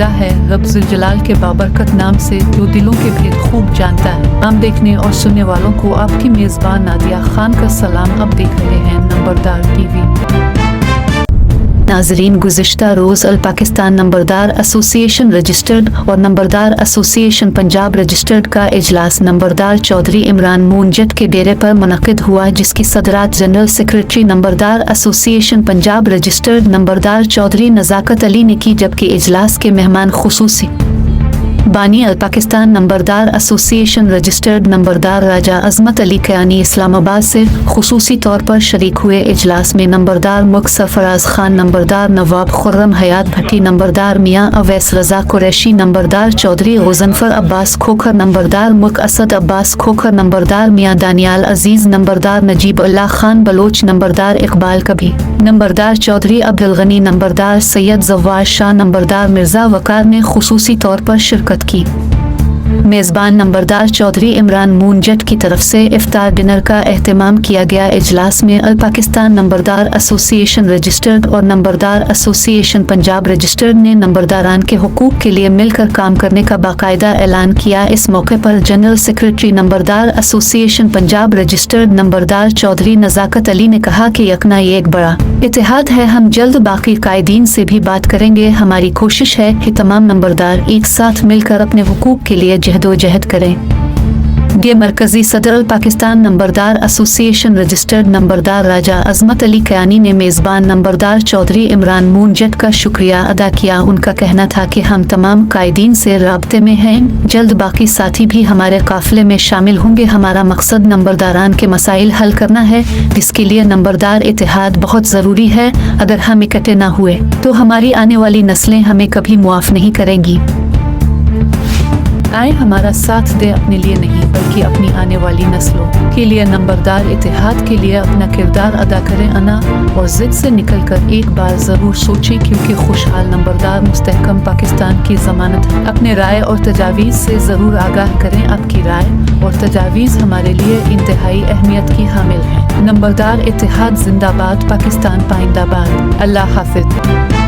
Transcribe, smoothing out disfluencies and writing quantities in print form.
वादा है, रब ज़ुल-जलाल के बाबरकत नाम से जो दिलों के भेद खूब जानता है। आम देखने और सुनने वालों को आपकी मेज़बान नादिया खान का सलाम। अब देख रहे हैं नंबरदार टीवी। नाजरीन, गुज़िश्ता रोज़ अल पाकिस्तान नंबरदार एसोसिएशन रजिस्टर्ड और नंबरदार एसोसिएशन पंजाब रजिस्टर्ड का इजलास नंबरदार चौधरी इमरान मूनजट के डेरे पर मुनक़िद हुआ, जिसकी सदरात जनरल सेक्रेटरी नंबरदार एसोसिएशन पंजाब रजिस्टर्ड नंबरदार चौधरी नज़ाकत अली ने की, जबकि इजलास के मेहमान खुसूसी बानी अल पाकिस्तान नंबरदार एसोसिएशन रजिस्टर्ड नंबरदार राजा अजमत अली कयानी इस्लामाबाद से खुसूसी तौर पर शरीक हुए। इजलास में नंबरदार मुल्क सरफराज खान, नंबरदार नवाब खुर्रम हयात भट्टी, नंबरदार मियाँ अवैस रजा कुरैशी, नंबरदार चौधरी गज़नफर अब्बास खोखर, नंबरदार मुल्क असद अब्बास खोखर, नंबरदार मियाँ दानियाल अजीज़, नंबरदार नजीब उल्लाह खान बलोच, नंबरदार इकबाल कभी, नंबरदार चौधरी अब्दुल गनी, नंबरदार सैयद जव्वाद शाह, नंबरदार मिर्ज़ा वकार ने खुसूसी तौर पर शिरकत की। मेज़बान नंबरदार चौधरी इमरान मूनजट की तरफ से इफ्तार डिनर का एहतमाम किया गया। इजलास में अल पाकिस्तान नंबरदार एसोसिएशन रजिस्टर्ड और नंबरदार एसोसिएशन पंजाब रजिस्टर्ड ने नंबरदारान के हुकूक के लिए मिलकर काम करने का बाकायदा ऐलान किया। इस मौके पर जनरल सेक्रेटरी नंबरदार एसोसिएशन पंजाब रजिस्टर्ड नंबरदार चौधरी नज़ाकत अली ने कहा कि यकना ये एक बड़ा इतिहाद है, हम जल्द बाकी कायदीन से भी बात करेंगे। हमारी कोशिश है कि तमाम नंबरदार एक साथ मिलकर अपने हुकूक के लिए जहदोजहद करें। ये मरकजी सदर पाकिस्तान नंबरदार एसोसिएशन रजिस्टर्ड नंबरदार राजा अजमत अली कयानी ने मेज़बान नंबरदार चौधरी इमरान मूनजट का शुक्रिया अदा किया। उनका कहना था कि हम तमाम कायदीन से राब्ते में हैं, जल्द बाकी साथी भी हमारे काफिले में शामिल होंगे। हमारा मकसद नंबरदारान के मसाइल हल करना है, जिसके लिए नंबरदार इत्तेहाद बहुत ज़रूरी है। अगर हम इकट्ठे न हुए तो हमारी आने वाली नस्लें हमें कभी मुआफ़ नहीं करेंगी। आए हमारा साथ दे, अपने लिए नहीं बल्कि अपनी आने वाली नस्लों के लिए नंबरदार इत्तेहाद के लिए अपना किरदार अदा करें। अना और ज़िद से निकलकर एक बार ज़रूर सोचें, क्योंकि खुशहाल नंबरदार मुस्तहकम पाकिस्तान की ज़मानत है। अपने राय और तजावीज़ से ज़रूर आगाह करें। आपकी राय और तजावीज़ हमारे लिए इंतहाई अहमियत की हामिल है। नंबरदार इत्तेहाद जिंदाबाद, पाकिस्तान पाइंदाबाद। अल्लाह हाफ़िज़।